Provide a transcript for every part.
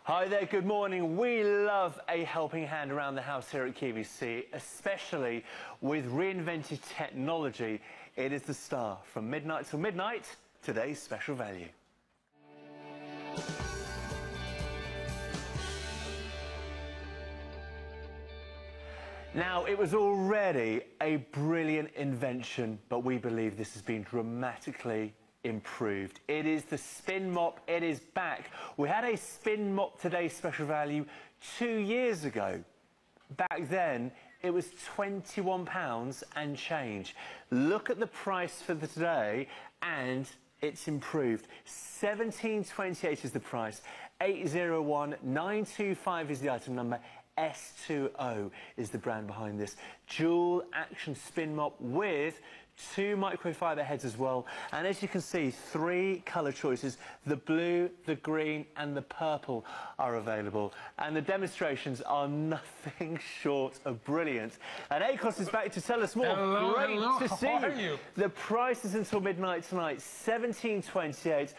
Hi there, good morning. We love a helping hand around the house here at QVC, especially with reinvented technology. It is the star from midnight till midnight, today's special value. Now, it was already a brilliant invention, but we believe this has been dramatically improved. It is the spin mop. It is back. We had a spin mop today special value 2 years ago. Back then, it was £21 and change. Look at the price for the today, and it's improved. £17.28 is the price. 801925 is the item number. S20 is the brand behind this. Dual action spin mop with 2 microfiber heads as well. And as you can see, 3 colour choices. The blue, the green and the purple are available. And the demonstrations are nothing short of brilliant. And ACOS is back to tell us more. Hello, Great hello. to see you. The price is until midnight tonight, £17.28.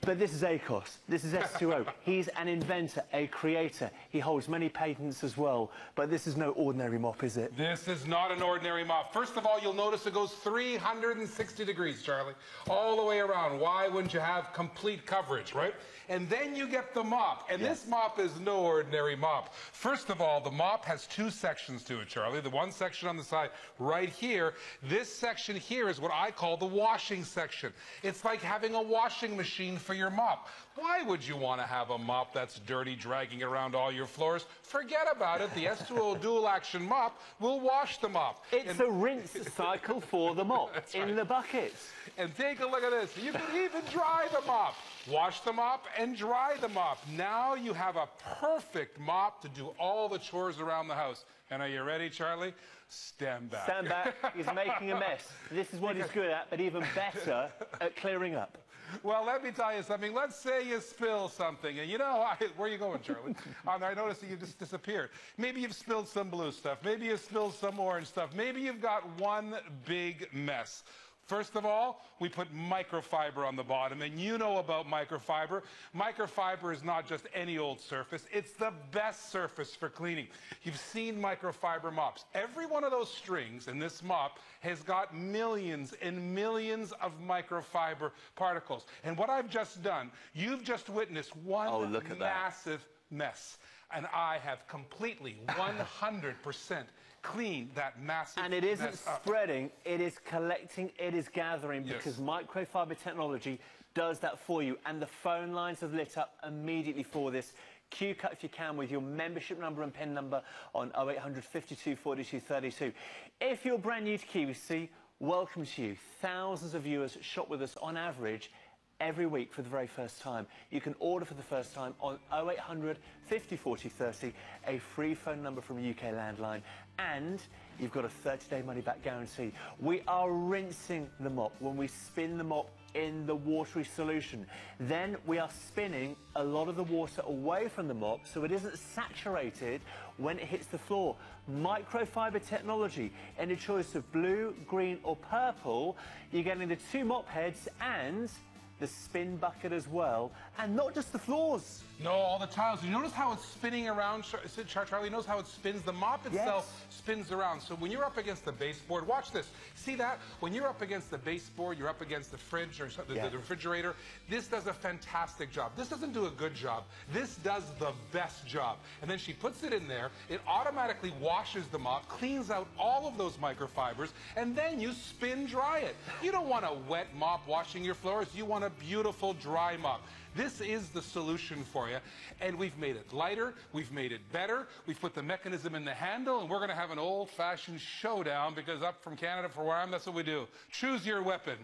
But this is ACOS, this is S20. He's an inventor, a creator. He holds many patents as well. But this is no ordinary mop, is it? This is not an ordinary mop. First of all, you'll notice it goes 360 degrees, Charlie, all the way around. Why wouldn't you have complete coverage, right? And then you get the mop. And this mop is no ordinary mop. First of all, the mop has 2 sections to it, Charlie. The one section on the side right here. This section here is what I call the washing section. It's like having a washing machine for your mop. Why would you want to have a mop that's dirty, dragging around all your floors? Forget about it. The S20 dual action mop will wash the mop. It's a rinse cycle for the mop in the buckets. And take a look at this. You can even dry the mop. Wash the mop and dry the mop. Now you have a perfect mop to do all the chores around the house. And are you ready, Charlie? Stand back. Stand back. He's making a mess. This is what he's good at, but even better at clearing up. Well, let me tell you something. Let's say you spill something, and you know, where are you going, Charlie? I noticed that you just disappeared. Maybe you've spilled some blue stuff. Maybe you've spilled some orange stuff. Maybe you've got one big mess. First of all, we put microfiber on the bottom, and you know about microfiber. Microfiber is not just any old surface. It's the best surface for cleaning. You've seen microfiber mops. Every one of those strings in this mop has got millions and millions of microfiber particles. And what I've just done, you've just witnessed one massive mess. And I have completely 100% clean that massive and it isn't mess up. Spreading, it is collecting, it is gathering, because microfiber technology does that for you. And the phone lines have lit up immediately for this. Q-cut if you can with your membership number and PIN number on 0800 52 42 32. If you're brand new to QVC, welcome to you. Thousands of viewers shop with us on average every week for the very first time. You can order for the first time on 0800 50 40 30, a free phone number from UK Landline, and you've got a 30-day money-back guarantee. We are rinsing the mop when we spin the mop in the watery solution. Then we are spinning a lot of the water away from the mop so it isn't saturated when it hits the floor. Microfiber technology in a choice of blue, green or purple. You're getting the 2 mop heads and the spin bucket as well, and not just the floors. No, all the tiles. You notice how it's spinning around, Charlie? Notice how it spins? The mop itself spins around. So when you're up against the baseboard, watch this. See that? When you're up against the baseboard, you're up against the fridge or the refrigerator, this does a fantastic job. This doesn't do a good job. This does the best job. And then she puts it in there, it automatically washes the mop, cleans out all of those microfibers, and then you spin dry it. You don't want a wet mop washing your floors. You want a beautiful dry mop. This is the solution for you, and we've made it lighter, we've made it better, we've put the mechanism in the handle, and we're going to have an old-fashioned showdown, because up from Canada for where I'm, that's what we do. Choose your weapon.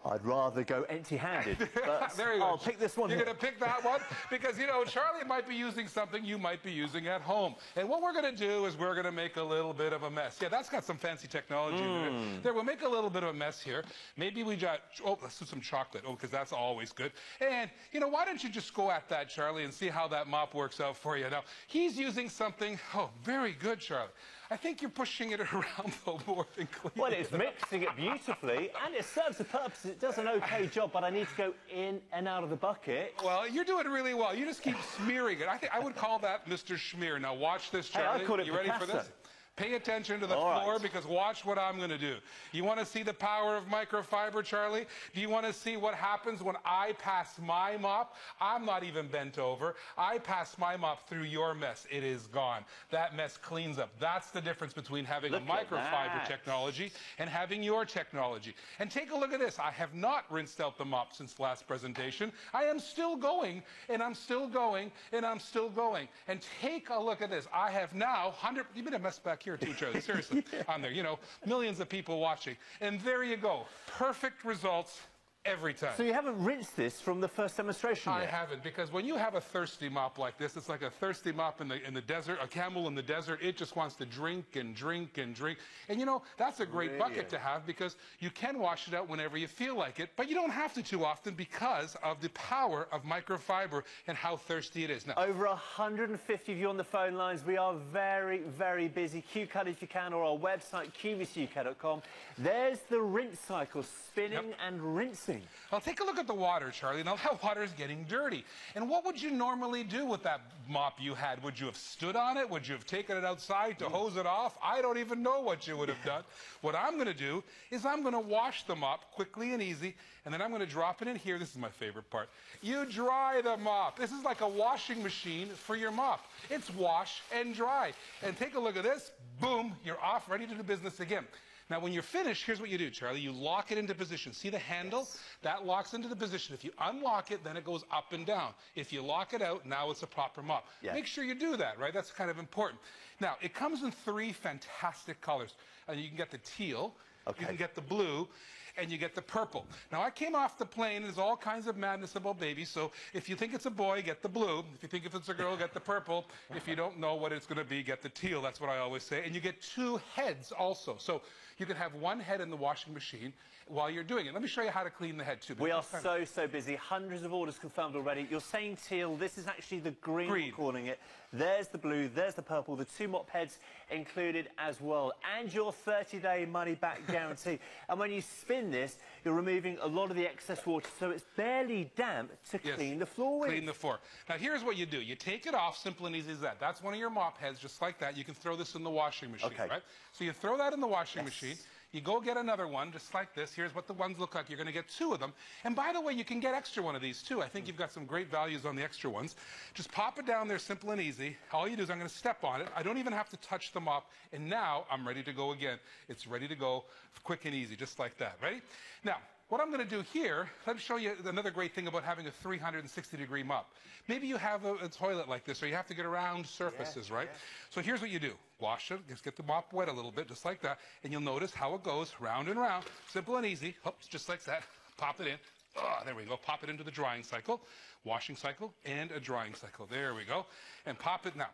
I'd rather go empty-handed, but there you go. I'll pick this one. You're going to pick that one? Because, you know, Charlie might be using something you might be using at home. And what we're going to do is we're going to make a little bit of a mess. Yeah, that's got some fancy technology in it. There, we'll make a little bit of a mess here. Maybe we got, let's do some chocolate. Oh, because that's always good. And, you know, why don't you just go at that, Charlie, and see how that mop works out for you. Now, he's using something, very good, Charlie. I think you're pushing it around though more than cleaning. Well, it's mixing it beautifully, and it serves a purpose. It does an okay job, but I need to go in and out of the bucket. Well, you're doing really well. You just keep smearing it. I think I would call that Mr. Schmear. Now watch this, Charlie. Hey, I call it you ready for this? Pay attention to the floor because watch what I'm going to do. You want to see the power of microfiber, Charlie? Do you want to see what happens when I pass my mop? I'm not even bent over. I pass my mop through your mess. It is gone. That mess cleans up. That's the difference between having a microfiber technology and having your technology. And take a look at this. I have not rinsed out the mop since last presentation. I am still going, and I'm still going, and I'm still going. And take a look at this. I have now you made a mess back here too, Charlie, seriously, on there, you know, millions of people watching. And there you go. Perfect results every time. So you haven't rinsed this from the first demonstration yet? I haven't, because when you have a thirsty mop like this, it's like a thirsty mop in the desert, a camel in the desert. It just wants to drink and drink and drink. And you know, that's a great bucket to have because you can wash it out whenever you feel like it, but you don't have to too often because of the power of microfiber and how thirsty it is. Now, over 150 of you on the phone lines. We are very, very busy. QCut if you can, or our website, QVCUK.com. There's the rinse cycle, spinning and rinsing. Well, take a look at the water, Charlie. Now, that water is getting dirty. And what would you normally do with that mop you had? Would you have stood on it? Would you have taken it outside to hose it off? I don't even know what you would have done. What I'm going to do is I'm going to wash the mop quickly and easy, and then I'm going to drop it in here. This is my favorite part. You dry the mop. This is like a washing machine for your mop. It's wash and dry. And take a look at this. Boom, you're off, ready to do business again. Now, when you're finished, here's what you do, Charlie. You lock it into position. See the handle? That locks into the position. If you unlock it, then it goes up and down. If you lock it out, now it's a proper mop. Make sure you do that, right? That's kind of important. Now, it comes in 3 fantastic colors. You can get the teal, you can get the blue, and you get the purple. Now, I came off the plane. There's all kinds of madness about babies. So if you think it's a boy, get the blue. If you think if it's a girl, get the purple. If you don't know what it's going to be, get the teal. That's what I always say. And you get 2 heads also. So you can have 1 head in the washing machine while you're doing it. Let me show you how to clean the head too. We are so busy. Hundreds of orders confirmed already. You're saying teal. This is actually the green. We're calling it. There's the blue. There's the purple. The 2 mop heads included as well. And your 30-day money-back guarantee. And when you spin this, you're removing a lot of the excess water, so it's barely damp to clean the floor with. Clean the floor. Now, here's what you do. You take it off, simple and easy as that. That's one of your mop heads, just like that. You can throw this in the washing machine, right? So you throw that in the washing machine. You go get another one, just like this. Here's what the ones look like. You're going to get 2 of them. And by the way, you can get extra one of these, too. I think you've got some great values on the extra ones. Just pop it down there, simple and easy. All you do is I'm going to step on it. I don't even have to touch the mop. And now I'm ready to go again. It's ready to go quick and easy, just like that. Ready? Now, what I'm going to do here, let me show you another great thing about having a 360-degree mop. Maybe you have a toilet like this, or you have to get around surfaces, right? So here's what you do. Wash it, just get the mop wet a little bit, just like that, and you'll notice how it goes round and round. Simple and easy. Oops, just like that. Pop it in. Oh, there we go. Pop it into the drying cycle, washing cycle, and a drying cycle. There we go. And pop it now.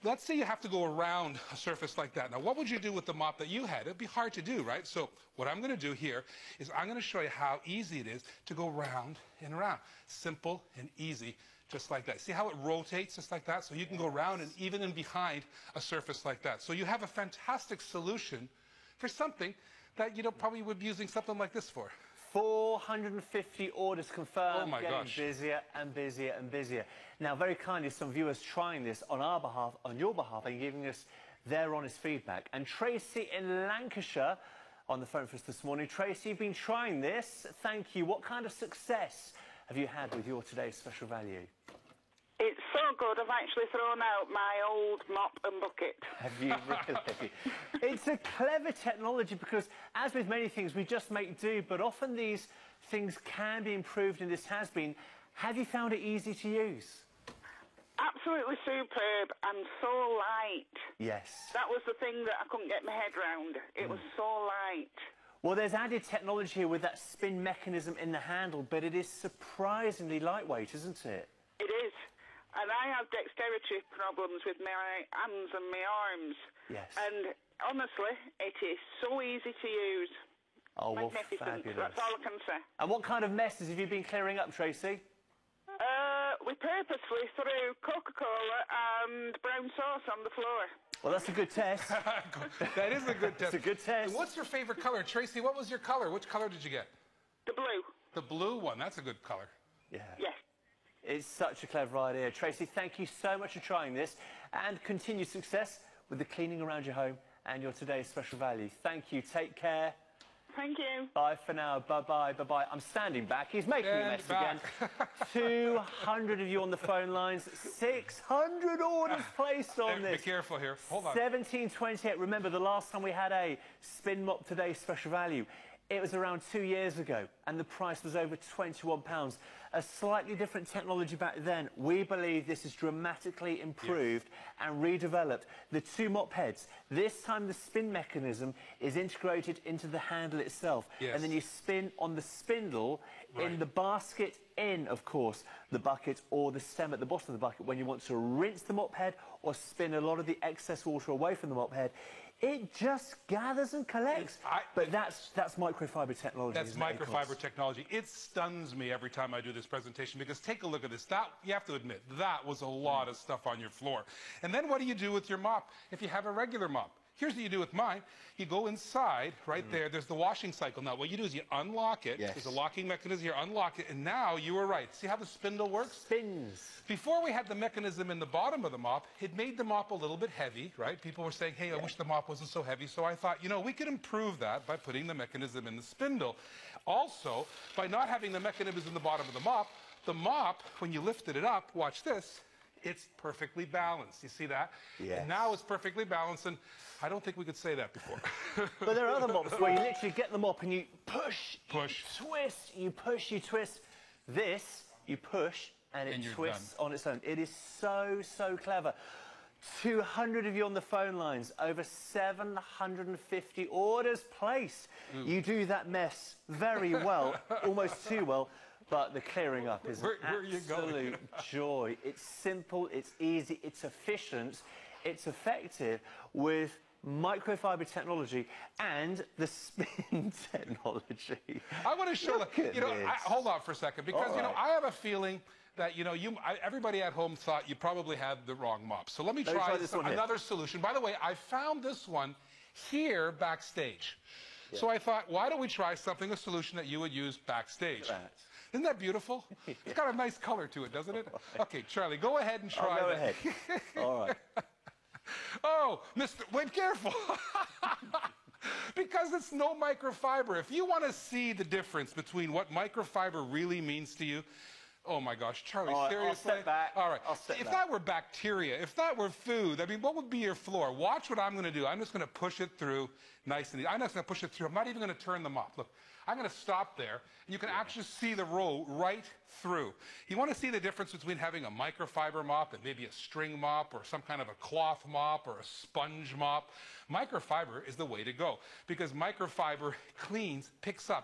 Let's say you have to go around a surface like that. Now, what would you do with the mop that you had? It'd be hard to do, right? So what I'm going to do here is I'm going to show you how easy it is to go round and round. Simple and easy, just like that. See how it rotates just like that? So you can go around and even in behind a surface like that. So you have a fantastic solution for something that you probably would be using something like this for. 450 orders confirmed. Oh my gosh. Getting busier and busier and busier. Now, very kindly, some viewers trying this on our behalf, on your behalf, and giving us their honest feedback. And Tracy in Lancashire on the phone for us this morning. Tracy, you've been trying this. Thank you. What kind of success have you had with your today's special value? It's so good, I've actually thrown out my old mop and bucket. Have you really? It's a clever technology because, as with many things, we just make do, but often these things can be improved, and this has been. Have you found it easy to use? Absolutely superb and so light. Yes. That was the thing that I couldn't get my head round. It was so light. Well, there's added technology here with that spin mechanism in the handle, but it is surprisingly lightweight, isn't it? It is. And I have dexterity problems with my hands and my arms. Yes. And honestly, it is so easy to use. Oh, well, magnificent. fabulous. That's all I can say. And what kind of messes have you been clearing up, Tracy? We purposely threw Coca-Cola and brown sauce on the floor. Well, that's a good test. That is a good test. It's a good test. And what's your favorite color? Tracy, what was your color? Which color did you get? The blue. The blue one. That's a good color. Yeah. Yes. It's such a clever idea. Tracy, thank you so much for trying this, and continued success with the cleaning around your home and your today's special value. Thank you. Take care. Thank you. Bye for now. Bye-bye. Bye-bye. I'm standing back. He's making a mess again. 200 of you on the phone lines. 600 orders placed on this. Be careful here. Hold on. 1728. Remember, the last time we had a Spin Mop Today special value, it was around 2 years ago, and the price was over £21. A slightly different technology back then. We believe this is dramatically improved and redeveloped. The two mop heads, this time the spin mechanism is integrated into the handle itself. Yes. And then you spin on the spindle in the basket in, of course, the bucket or the stem at the bottom of the bucket when you want to rinse the mop head or spin a lot of the excess water away from the mop head. It just gathers and collects. But that's microfiber technology. That's microfiber technology. It stuns me every time I do this presentation because take a look at this. That, you have to admit, that was a lot of stuff on your floor. And then what do you do with your mop if you have a regular mop? Here's what you do with mine. You go inside, right there. There's the washing cycle. Now, what you do is you unlock it. Yes. There's a locking mechanism here. Unlock it. And now you were right. See how the spindle works? Spins. Before we had the mechanism in the bottom of the mop, it made the mop a little bit heavy, right? People were saying, hey, I wish the mop wasn't so heavy. So I thought, you know, we could improve that by putting the mechanism in the spindle. Also, by not having the mechanism in the bottom of the mop, when you lifted it up, watch this, it's perfectly balanced. You see that? Yes. And now it's perfectly balanced, and I don't think we could say that before. But there are other mops where you literally get the mop and you push, Push. you twist, you push, you twist. This, you push, and it twists on its own. It is so, so clever. 200 of you on the phone lines, over 750 orders placed. You do that mess very well, almost too well. But the clearing up is an absolute joy. It's simple, it's easy, it's efficient, it's effective with microfiber technology and the spin technology. I want to show that. You know, hold on for a second, because you know I have a feeling that everybody at home thought you probably had the wrong mop. So let me try another solution. By the way, I found this one here backstage. Yeah. So I thought, why don't we try a solution that you would use backstage? Isn't that beautiful? It's got a nice color to it, doesn't it? Okay, Charlie, go ahead and try Go ahead. All right. Oh, wait, careful. Because it's no microfiber. If you want to see the difference between what microfiber really means to you, oh my gosh, Charlie, seriously? I'll step back. All right. If that were bacteria, if that were food, I mean, what would be your floor? Watch what I'm going to do. I'm just going to push it through nice and easy. I'm not going to push it through. I'm not even going to turn the mop. Look, I'm going to stop there. And you can actually see the row right through. You want to see the difference between having a microfiber mop and maybe a string mop or some kind of a cloth mop or a sponge mop. Microfiber is the way to go because microfiber cleans, picks up